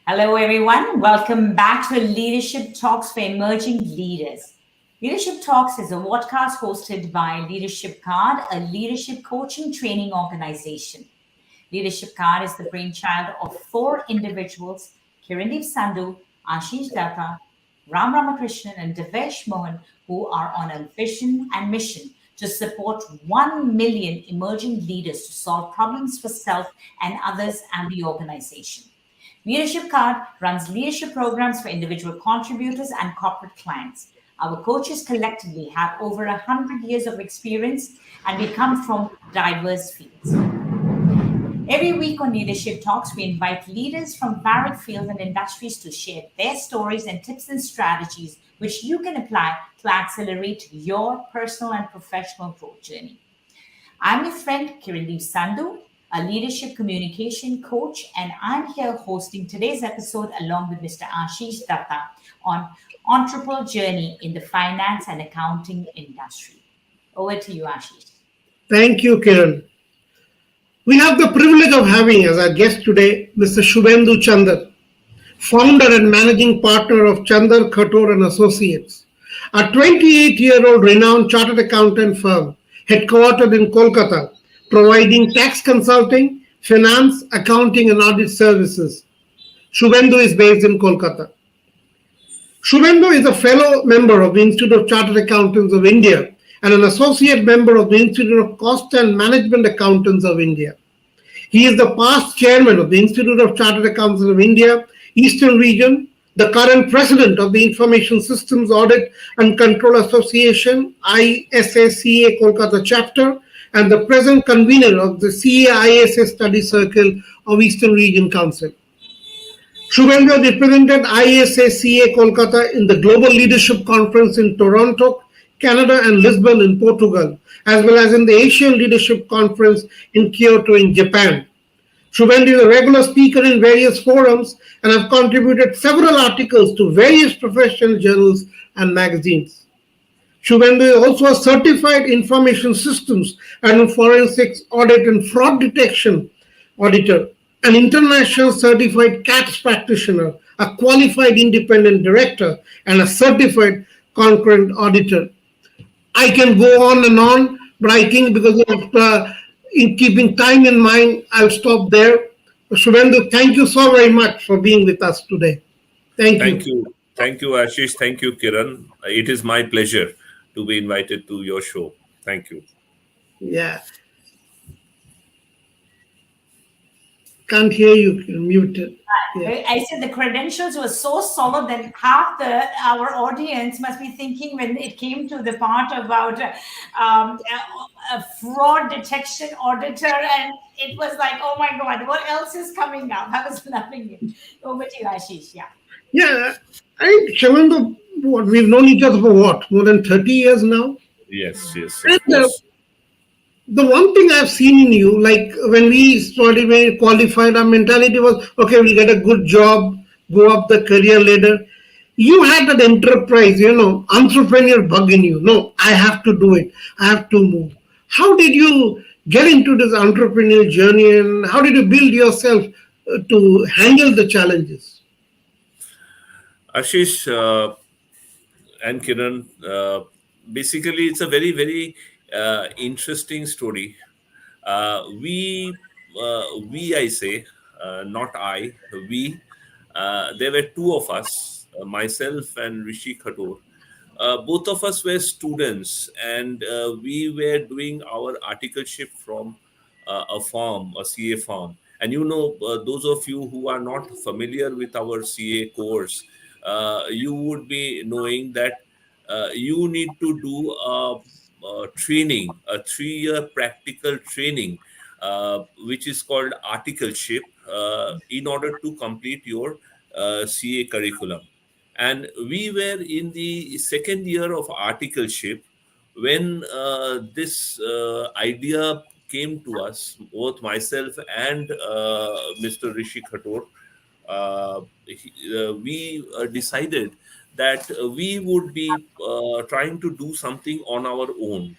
Hello, everyone. Welcome back to Leadership Talks for Emerging Leaders. Leadership Talks is a podcast hosted by Leadership Card, a leadership coaching training organization. Leadership Card is the brainchild of four individuals, Kiran Sandhu, Ashish Datta, Ram Ramakrishnan, and Devesh Mohan, who are on a vision and mission to support 1 million emerging leaders to solve problems for self and others and the organization. Leadership Card runs leadership programs for individual contributors and corporate clients. Our coaches collectively have over 100 years of experience and we come from diverse fields. Every week on Leadership Talks, we invite leaders from varied fields and industries to share their stories and tips and strategies which you can apply to accelerate your personal and professional growth journey. I'm your friend Kiran Sandhu, a leadership communication coach, and I'm here hosting today's episode along with Mr. Ashish Datta on Entrepreneurial Journey in the Finance and Accounting Industry. Over to you, Ashish. Thank you, Kiran. We have the privilege of having as our guest today Mr. Suvendu Chunder, founder and managing partner of Chunder, Khator and Associates, a 28-year-old renowned chartered accountant firm headquartered in Kolkata, providing tax consulting, finance, accounting and audit services. Suvendu is based in Kolkata. Suvendu is a fellow member of the Institute of Chartered Accountants of India and an associate member of the Institute of Cost and Management Accountants of India. He is the past chairman of the Institute of Chartered Accountants of India, Eastern Region, the current president of the Information Systems Audit and Control Association, ISACA Kolkata chapter, and the present convener of the CAATs Study Circle of Eastern Region Council. Suvendu represented ISACA Kolkata in the Global Leadership Conference in Toronto, Canada and Lisbon in Portugal, as well as in the Asian Leadership Conference in Kyoto in Japan. Suvendu is a regular speaker in various forums and have contributed several articles to various professional journals and magazines. Suvendu is also a certified information systems and forensics audit and fraud detection auditor, an international certified CAATs practitioner, a qualified independent director, and a certified concurrent auditor. I can go on, but I think because of in keeping time in mind, I'll stop there. Suvendu, thank you so very much for being with us today. Thank Thank you. you. Thank you, Ashish. Thank you, Kiran. It is my pleasure to be invited to your show. Thank you. Yeah. Can't hear you. You're muted. Yeah. I said the credentials were so solid that half our audience must be thinking when it came to the part about a fraud detection auditor, and it was like, oh my God, what else is coming up? I was loving it. Over to you, Ashish. Yeah. Yeah. I think, Suvendu, we've known each other for what? More than 30 years now? Yes, And of course. the one thing I've seen in you, like when we qualified, our mentality was, okay, we'll get a good job, go up the career ladder. You had that enterprise, entrepreneur bug in you. No, I have to do it. I have to move. How did you get into this entrepreneurial journey and how did you build yourself to handle the challenges? Ashish and Kiran, basically, it's a very, very interesting story. I say, not I, we, there were two of us, myself and Rishi Khator. Both of us were students and we were doing our articleship from a firm, a CA firm. And those of you who are not familiar with our CA course, you would be knowing that you need to do a training, a 3-year practical training, which is called articleship, in order to complete your CA curriculum. And we were in the second year of articleship when this idea came to us, both myself and Mr. Rishi Khator. We decided that we would be trying to do something on our own.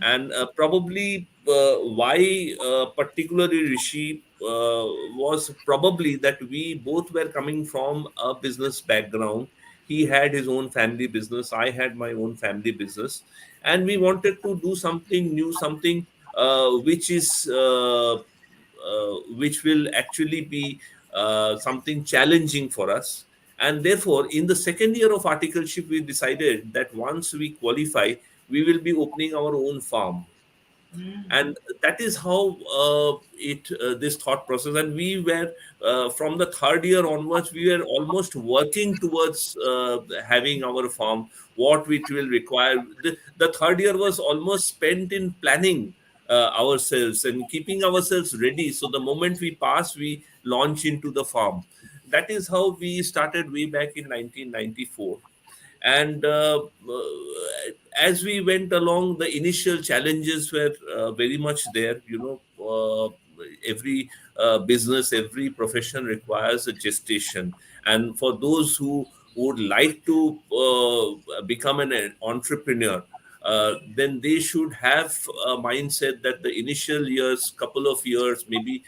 And probably why particularly Rishi was probably that we both were coming from a business background. He had his own family business, I had my own family business, and we wanted to do something new, something which will actually be something challenging for us. And therefore, in the second year of articleship, we decided that once we qualify, we will be opening our own farm. And that is how it this thought process. And we were from the third year onwards, we were almost working towards having our farm, what it will require. The third year was almost spent in planning ourselves and keeping ourselves ready, so the moment we pass, we launch into the farm. That is how we started way back in 1994. And as we went along, the initial challenges were very much there. Every business, every profession requires a gestation. And for those who would like to become an entrepreneur, then they should have a mindset that the initial years, couple of years, maybe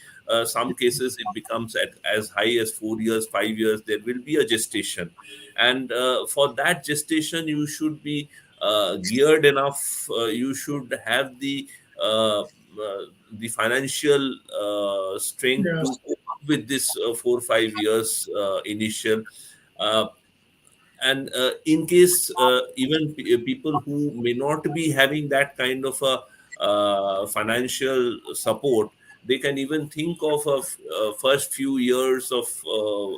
some cases it becomes at as high as 4 years, 5 years, there will be a gestation. And for that gestation, you should be geared enough. You should have the financial strength Yeah. to cope up with this 4 5 years initial. Uh, and in case even people who may not be having that kind of a financial support, they can even think of first few years of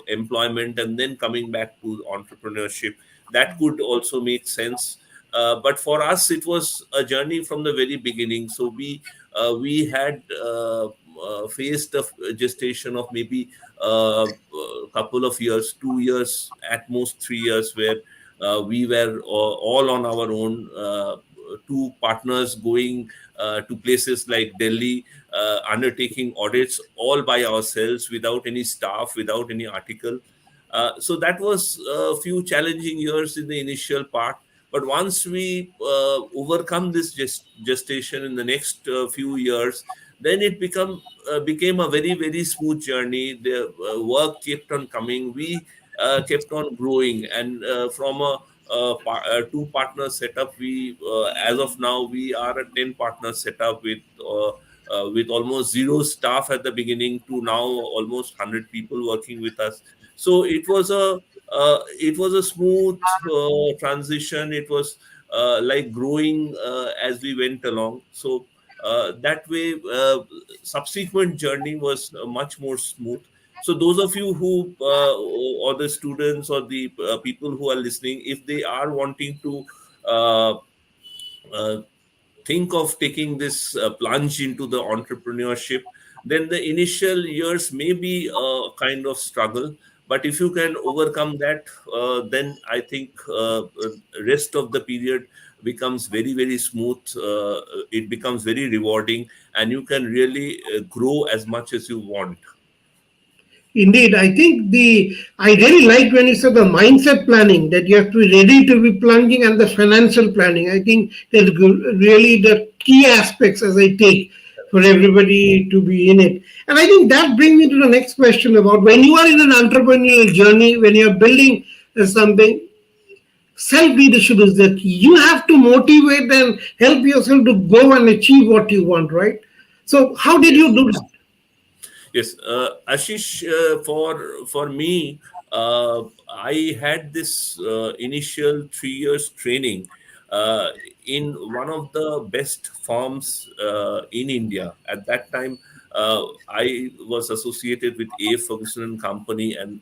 employment and then coming back to entrepreneurship. That could also make sense. But for us, it was a journey from the very beginning. So we had faced a gestation of maybe a couple of years, 2 years, at most 3 years, where we were all on our own. Two partners going to places like Delhi, undertaking audits all by ourselves, without any staff, without any article. So that was a few challenging years in the initial part. But once we overcome this gestation in the next few years, then it became a very very smooth journey. The work kept on coming. We kept on growing, and from a two partner setup, we as of now we are a 10 partner setup with almost zero staff at the beginning to now almost 100 people working with us. So it was a smooth transition. It was like growing as we went along. So that way, subsequent journey was much more smooth. So those of you who or the students or the people who are listening, if they are wanting to uh, uh, think of taking this plunge into the entrepreneurship, then the initial years may be a kind of struggle. But if you can overcome that, then I think rest of the period becomes very very smooth. It becomes very rewarding, and you can really grow as much as you want. Indeed, I really liked when you said the mindset planning, that you have to be ready to be plunging, and the financial planning. I think that's really the key aspects as I take for everybody to be in it. And I think that brings me to the next question about when you are in an entrepreneurial journey, when you're building something, self leadership is the key. You have to motivate and help yourself to go and achieve what you want, right? So, how did you do that? Yes, Ashish, for me, I had this initial 3 years training uh, in one of the best firms in India. At that time, I was associated with A. Ferguson and Company, and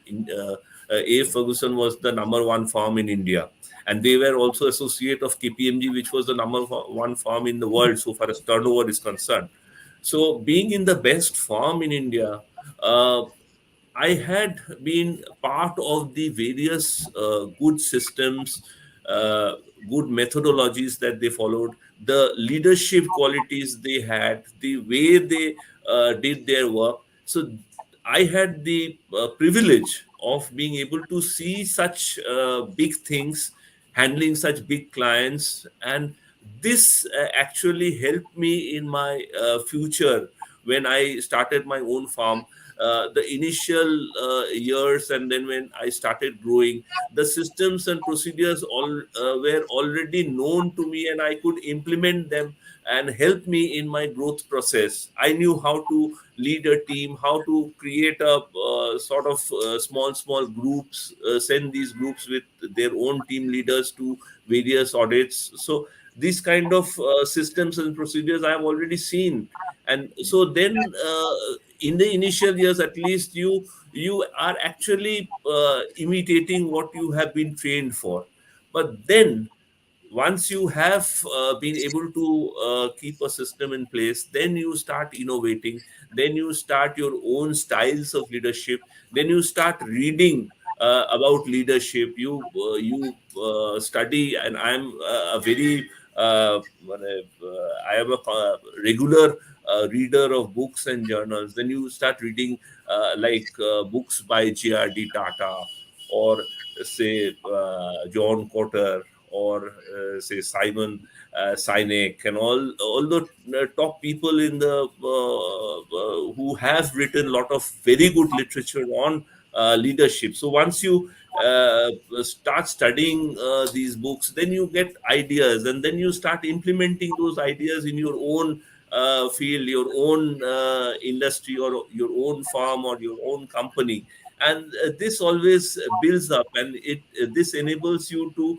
A. Ferguson was the number one firm in India. And they were also associate of KPMG, which was the number one firm in the world so far as turnover is concerned. So, being in the best form in India, uh, I had been part of the various good systems, uh, good methodologies that they followed, the leadership qualities they had, the way they did their work. So I had the privilege of being able to see such big things, handling such big clients, and this actually helped me in my future when I started my own farm. The initial years, and then when I started growing, the systems and procedures were already known to me, and I could implement them and help me in my growth process. I knew how to lead a team, how to create a sort of small groups, send these groups with their own team leaders to various audits. So these kind of systems and procedures I have already seen. And so then in the initial years, at least, you are actually imitating what you have been trained for. But then once you have been able to keep a system in place, then you start innovating, then you start your own styles of leadership, then you start reading about leadership. You study, and I'm a very I am a regular reader of books and journals. Then you start reading books by J.R.D. Tata, or say John Cotter, or say Simon Sinek, and all the top people in the who have written a lot of very good literature on leadership. So once you start studying these books, then you get ideas, and then you start implementing those ideas in your own field, your own industry, or your own farm, or your own company. And this always builds up, and it this enables you to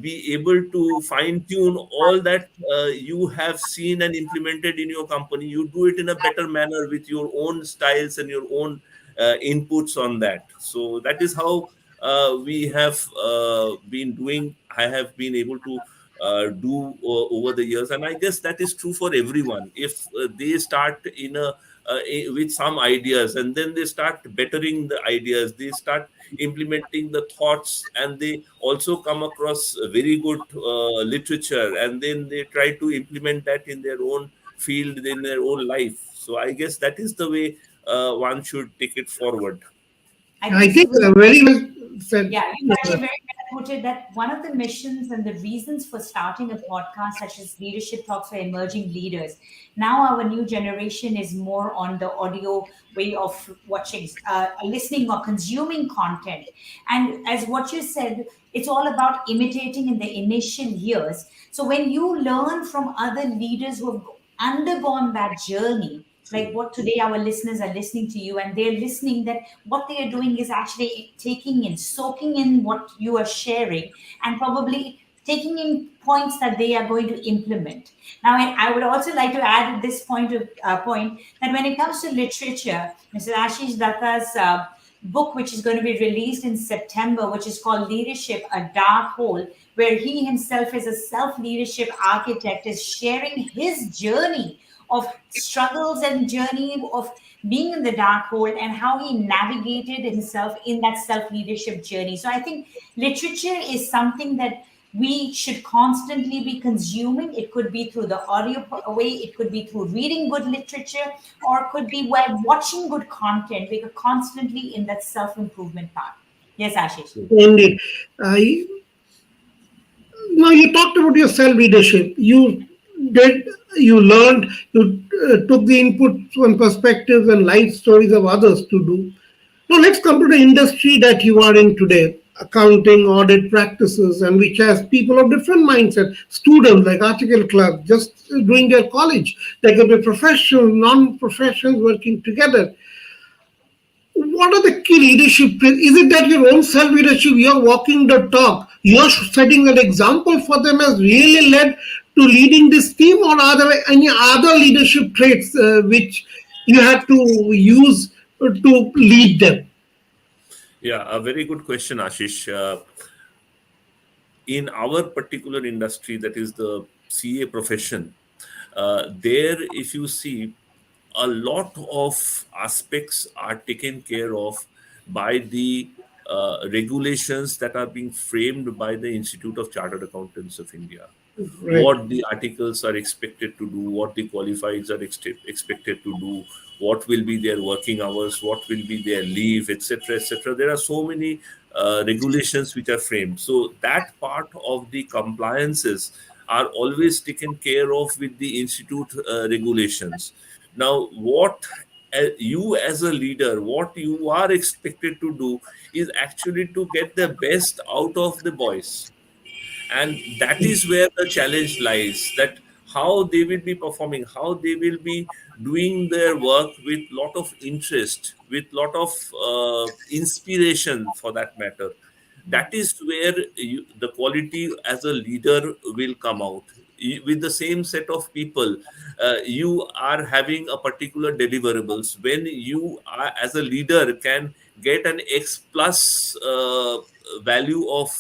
be able to fine tune all that you have seen and implemented in your company. You do it in a better manner with your own styles and your own inputs on that. So that is how we have been doing. I have been able to do over the years, and I guess that is true for everyone. If they start with some ideas, and then they start bettering the ideas, they start implementing the thoughts, and they also come across very good literature, and then they try to implement that in their own field, in their own life. So I guess that is the way one should take it forward. I I think think Suvendu, very well said. yeah, you actually very well put it that one of the missions and the reasons for starting a podcast such as Leadership Talks for Emerging Leaders. Now, our new generation is more on the audio way of watching, listening, or consuming content. And as what you said, it's all about imitating in the initial years. So, when you learn from other leaders who have undergone that journey, like True. what today our listeners are listening to you, and they're listening, that what they are doing is actually taking in, soaking in what you are sharing, and probably taking in points that they are going to implement. Now, I would also like to add at this point that when it comes to literature, Mr. Ashish Datta's book, which is going to be released in September, which is called Leadership, A Dark Hole, where he himself is a self leadership architect, is sharing his journey of struggles and journey of being in the dark hole, and how he navigated himself in that self leadership journey. So I think literature is something that we should constantly be consuming. It could be through the audio way, it could be through reading good literature, or it could be while watching good content. We are constantly in that self improvement path. Yes, Ashish. Indeed. I Now you talked about your self leadership. Did, you learned, you took the inputs and perspectives and life stories of others to do. Now let's come to the industry that you are in today, accounting, audit practices, and which has people of different mindset, students like article clerks just doing their college. There could be professionals, non-professionals working together. What are the key leadership traits? Is it that your own self leadership, you're walking the talk, you're setting an example for them, has really led to leading this team, or are there any other leadership traits which you have to use to lead them? Yeah, a very good question, Ashish. In our particular industry, that is the CA profession, there, if you see, a lot of aspects are taken care of by the regulations that are being framed by the Institute of Chartered Accountants of India. Right. What the articles are expected to do, what the qualifieds are expected to do, what will be their working hours, what will be their leave, etc., etc. There are so many regulations which are framed. So that part of the compliances are always taken care of with the institute regulations. Now, what you as a leader, what you are expected to do is actually to get the best out of the boys, and that is where the challenge lies, that how they will be performing, how they will be doing their work with lot of interest, with lot of inspiration for that matter. That is where the quality as a leader will come out. With the same set of people, you are having a particular deliverables. When you are, as a leader, can get an X plus value of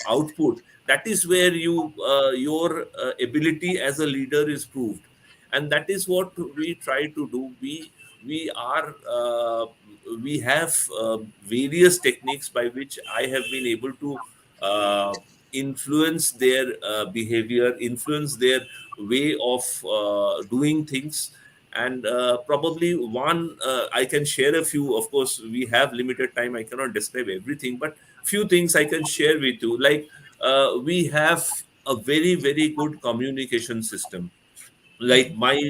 output, that is where your ability as a leader is proved. And that is what we try to do. We have various techniques by which I have been able to uh, influence their behavior, influence their way of doing things. And probably one, I can share a few. Of course, we have limited time, I cannot describe everything, but few things I can share with you. Like, we have a very, very good communication system. Like my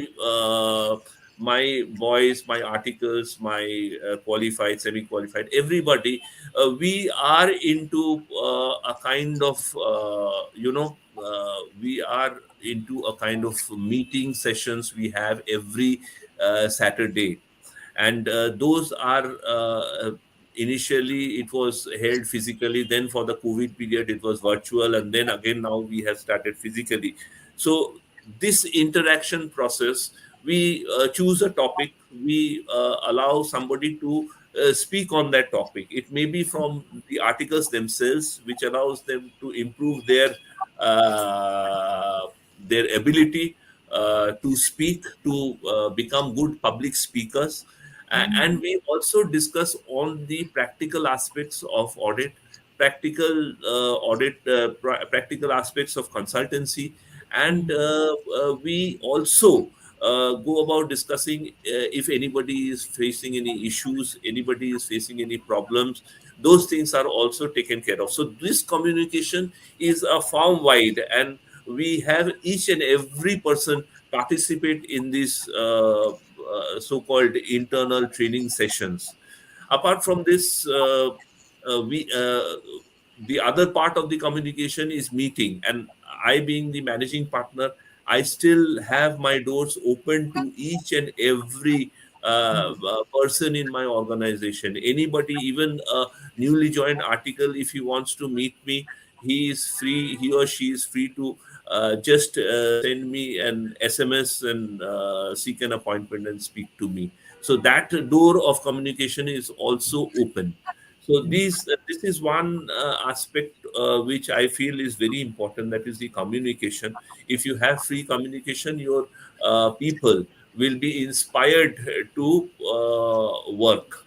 boys, my articles, my qualified, semi qualified, everybody, we are into a kind of we are into a kind of meeting sessions we have every Saturday. And those are initially it was held physically, then for the COVID period it was virtual, and then again now we have started physically. So this interaction process, we choose a topic, we allow somebody to speak on that topic. It may be from the articles themselves, which allows them to improve uh, their ability to speak, to become good public speakers. And we also discuss on the practical aspects of audit, practical aspects of consultancy. And we also go about discussing if anybody is facing any issues, anybody is facing any problems, those things are also taken care of. So this communication is a farm wide, and we have each and every person participate in these so-called internal training sessions. Apart from this, we the other part of the communication is meeting, and I, being the managing partner, I still have my doors open to each and every person in my organization. Anybody, even a newly joined article, if he wants to meet me, he is free, he or she is free to just send me an SMS and seek an appointment and speak to me. So that door of communication is also open. So this is one aspect which I feel is very important. That is the communication. If you have free communication, your people will be inspired to work.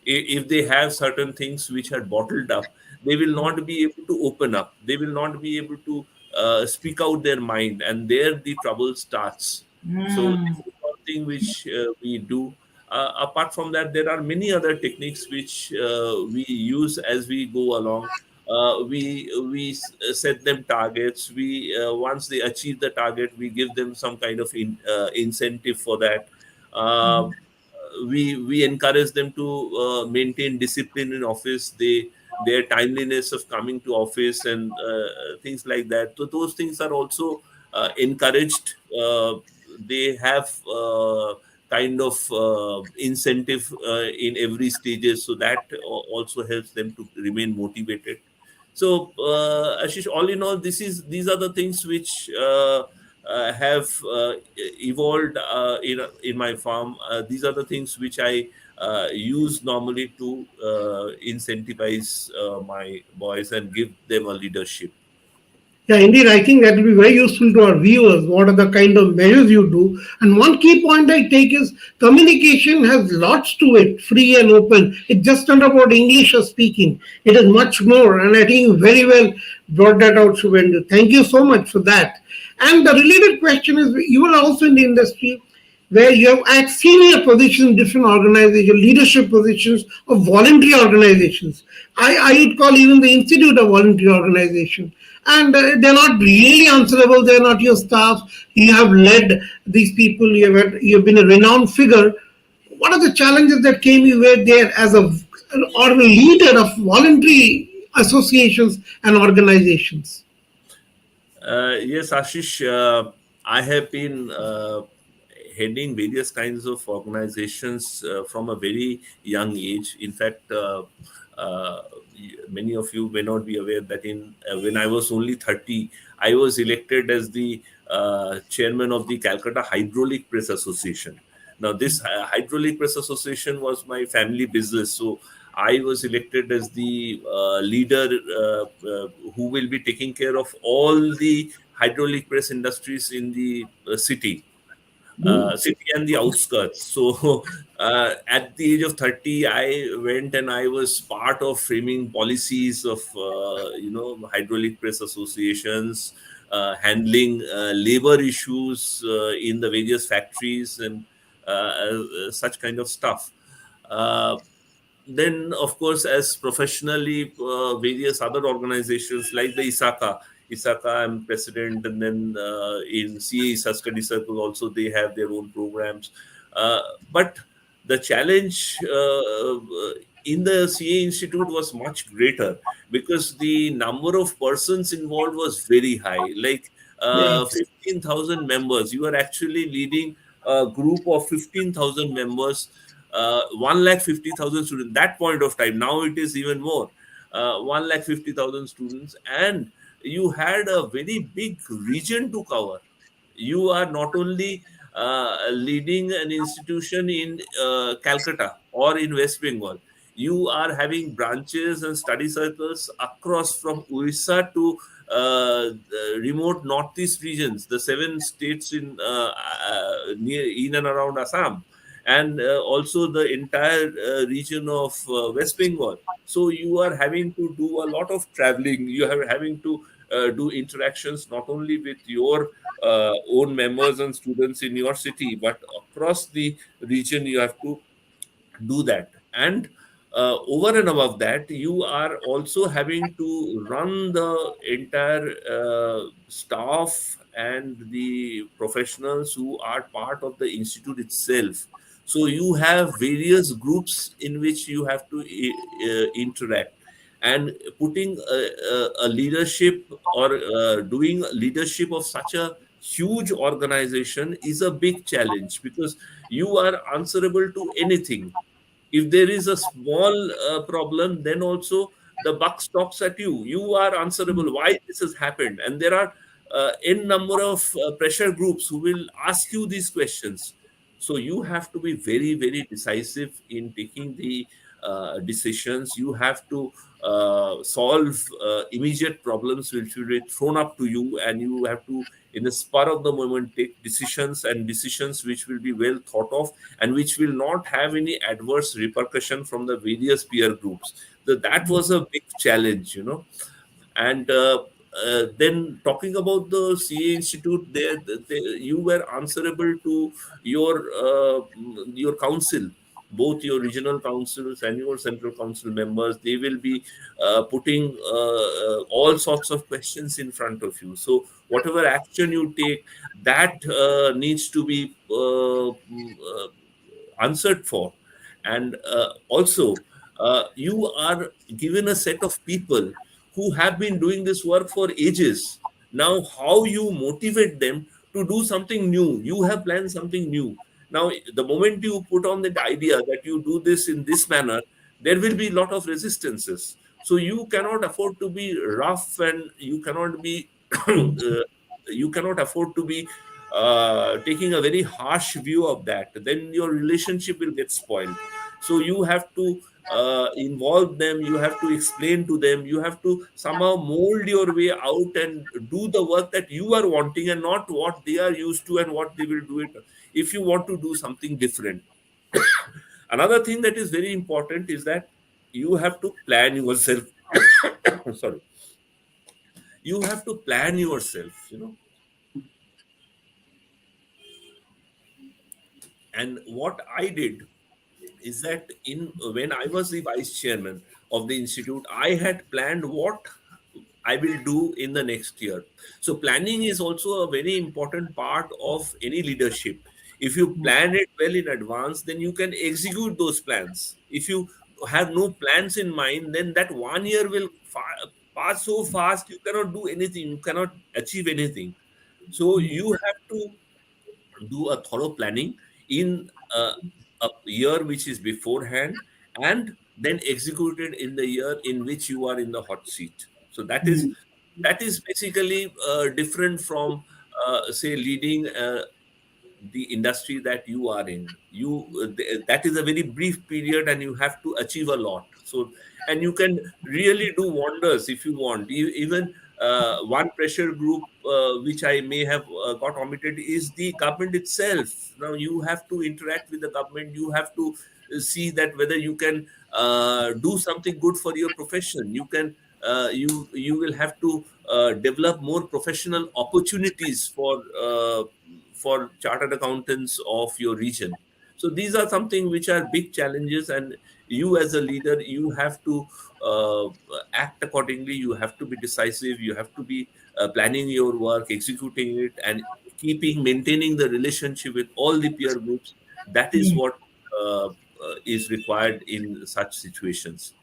If they have certain things which are bottled up, they will not be able to open up. They will not be able to speak out their mind, and there the trouble starts. So this is one thing which we do. Apart from that, there are many other techniques which we use as we go along. We set them targets. We once they achieve the target, we give them some kind of incentive for that. Uh, we encourage them to maintain discipline in office. Their timeliness of coming to office and things like that. So those things are also encouraged. They have kind of incentive in every stages, so that also helps them to remain motivated. So Ashish, all in all, these are the things which have evolved in my farm. These are the things which I use normally to incentivize my boys and give them a leadership. Yeah, indeed, I think that will be very useful to our viewers. What are the kind of measures you do? And one key point I take is communication has lots to it, free and open. It's just not about English or speaking. It is much more. And I think you very well brought that out, Suvendu. Thank you so much for that. And the related question is, you are also in the industry. where you have at senior positions in different organizations, leadership positions of voluntary organizations. I would call even the institute a voluntary organization. And they're not really answerable. They're not your staff. You have led these people. You've been a renowned figure. What are the challenges that came you were there as a or a leader of voluntary associations and organizations? Yes, Ashish, I have been heading various kinds of organizations from a very young age. In fact, uh, many of you may not be aware that in when I was only 30, I was elected as the chairman of the Calcutta Hydraulic Press Association. Now, this Hydraulic Press Association was my family business, so I was elected as the leader who will be taking care of all the hydraulic press industries in the city and the outskirts. So, at the age of 30, I went and I was part of framing policies of, hydraulic press associations, handling labor issues in the various factories and such kind of stuff. Uh, then, of course, as professionally, various other organizations like the ISACA, I'm president, and then in CA Study Circle also they have their own programs. Uh, but the challenge in the CA Institute was much greater because the number of persons involved was very high, like Right. 15,000 members. You are actually leading a group of 15,000 members, 150,000 students. That point of time, now it is even more, 150,000 students, and you had a very big region to cover. You are not only leading an institution in Calcutta or in West Bengal, you are having branches and study circles across from Orissa to the remote northeast regions, the 7 states in and around Assam, and also the entire region of West Bengal. So you are having to do a lot of traveling. You are having to do interactions not only with your own members and students in your city, but across the region. You have to do that. And over and above that, you are also having to run the entire staff and the professionals who are part of the institute itself. So you have various groups in which you have to interact, and putting a leadership or doing leadership of such a huge organization is a big challenge, because you are answerable to anything. If there is a small problem, then also the buck stops at you. You are answerable why this has happened, and there are n number of pressure groups who will ask you these questions. So you have to be very, very decisive in taking the decisions. You have to solve immediate problems which will be thrown up to you, and you have to, in the spur of the moment, take decisions, and decisions which will be well thought of and which will not have any adverse repercussion from the various peer groups. So that was a big challenge. And then talking about the CA Institute, you were answerable to your council, both your regional councils and your central council members. They will be putting all sorts of questions in front of you. So whatever action you take, that needs to be answered for. And also, you are given a set of people who have been doing this work for ages. Now, how you motivate them to do something new? You have planned something new. Now, the moment you put on that idea that you do this in this manner, there will be a lot of resistances. So you cannot afford to be rough, and you cannot afford to be taking a very harsh view of that. Then your relationship will get spoiled. So you have to involve them, you have to explain to them, you have to somehow mold your way out and do the work that you are wanting, and not what they are used to and what they will do it if you want to do something different. Another thing that is very important is that you have to plan yourself. Sorry, you have to plan yourself. And what I did is that in when I was the vice chairman of the institute, I had planned what I will do in the next year. So planning is also a very important part of any leadership. If you plan it well in advance, then you can execute those plans. If you have no plans in mind, then that 1 year will pass so fast, you cannot do anything, you cannot achieve anything. So you have to do a thorough planning in a year which is beforehand, and then execute it in the year in which you are in the hot seat. So that is basically different from say leading the industry that you are in. That is a very brief period and you have to achieve a lot. So, and you can really do wonders if you want. Even one pressure group which I may have got omitted is the government itself. Now you have to interact with the government, you have to see that whether you can do something good for your profession. You can you will have to develop more professional opportunities for chartered accountants of your region. So these are something which are big challenges, and you as a leader, you have to uh, act accordingly. You have to be decisive. You have to be planning your work, executing it, and maintaining the relationship with all the peer groups. That is what is required in such situations.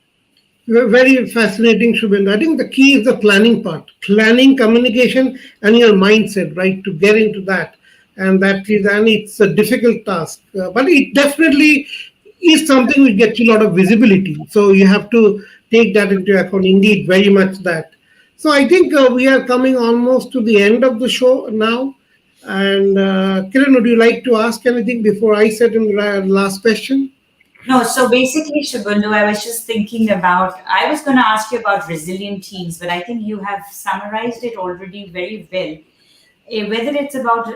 Very fascinating, Shubhendu. I think the key is the planning part, planning, communication, and your mindset, right, to get into that. And it's a difficult task, but it definitely is something which gets you a lot of visibility. So you have to take that into account. Indeed, very much that. So I think we are coming almost to the end of the show now. And Kiran, would you like to ask anything before I set in the last question? No, so basically, Shubhendu, I was just thinking about, I was going to ask you about resilient teams, but I think you have summarized it already very well. Whether it's about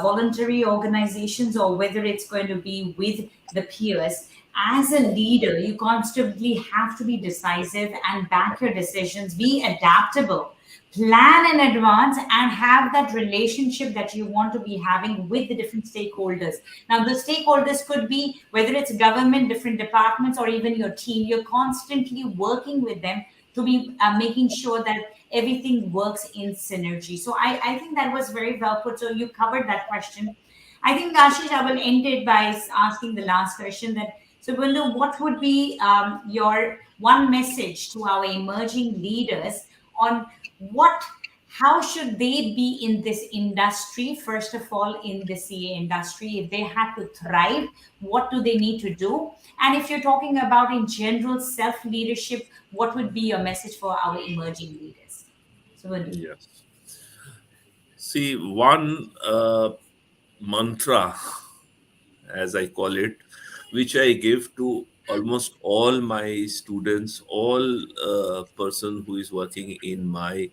voluntary organizations or whether it's going to be with the peers, as a leader, you constantly have to be decisive and back your decisions, be adaptable, plan in advance, and have that relationship that you want to be having with the different stakeholders. Now, the stakeholders could be whether it's government, different departments, or even your team. You're constantly working with them to be making sure that everything works in synergy. So I think that was very well put. So you covered that question. I think, Ashish, I will end it by asking the last question that, so Bundu, what would be your one message to our emerging leaders on what, how should they be in this industry, first of all, in the CA industry, if they had to thrive, what do they need to do? And if you're talking about in general self-leadership, what would be your message for our emerging leaders? So, Bundu. Yes. See, one mantra, as I call it, which I give to almost all my students, all person who is working in my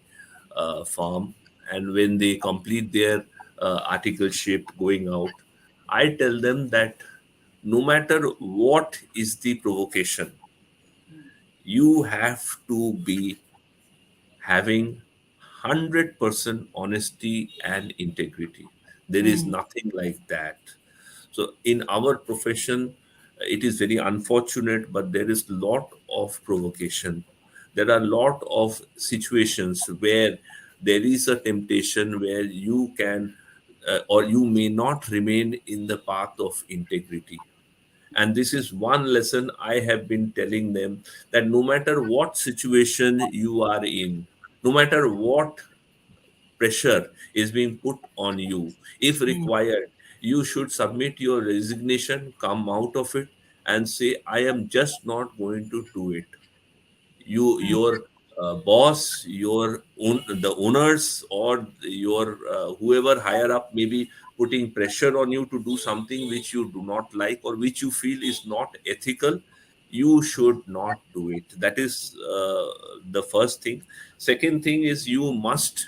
firm, and when they complete their articleship going out, I tell them that no matter what is the provocation, you have to be having 100% honesty and integrity. There is nothing like that. So in our profession, it is very unfortunate, but there is lot of provocation. There are lot of situations where there is a temptation where you can or you may not remain in the path of integrity. And this is one lesson I have been telling them, that no matter what situation you are in, no matter what pressure is being put on you, if required, you should submit your resignation, come out of it, and say, I am just not going to do it. Your boss, the owners, or your whoever higher up may be putting pressure on you to do something which you do not like or which you feel is not ethical. You should not do it. That is the first thing. Second thing is, you must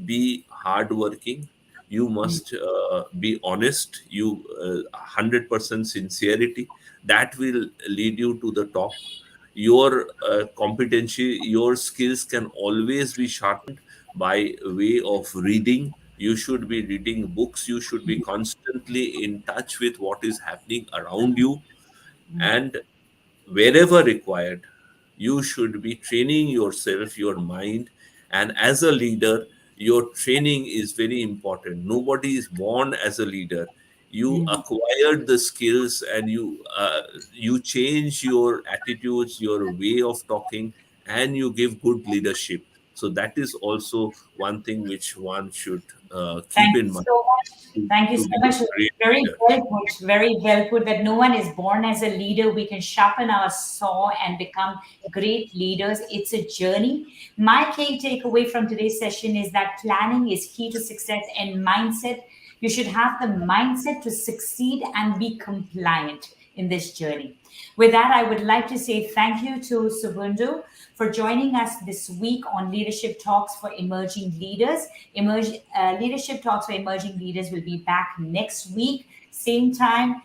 be hardworking. You must be honest. 100% sincerity, that will lead you to the top. Your competency, your skills can always be sharpened by way of reading. You should be reading books. You should be constantly in touch with what is happening around you. And wherever required, you should be training yourself, your mind. And as a leader, your training is very important. Nobody is born as a leader. You acquired the skills, and you change your attitudes, your way of talking, and you give good leadership. So that is also one thing which one should keep Thank in you mind so much. Thank you to so be a much. great Very leader. well put. Very well put. That no one is born as a leader. We can sharpen our saw and become great leaders. It's a journey. My key takeaway from today's session is that planning is key to success, and mindset. You should have the mindset to succeed and be compliant in this journey. With that, I would like to say thank you to Suvendu for joining us this week on Leadership Talks for Emerging Leaders. Leadership Talks for Emerging Leaders will be back next week, same time,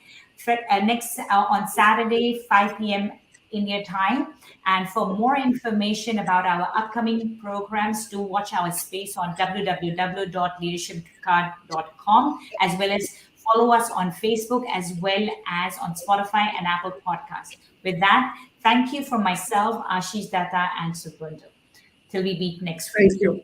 next on Saturday, 5 p.m. India time. And for more information about our upcoming programs, do watch our space on www.leadershipcard.com, as well as follow us on Facebook, as well as on Spotify and Apple Podcasts. With that, thank you from myself, Ashish Datta, and Suvendu. Till we meet next week. Thank you.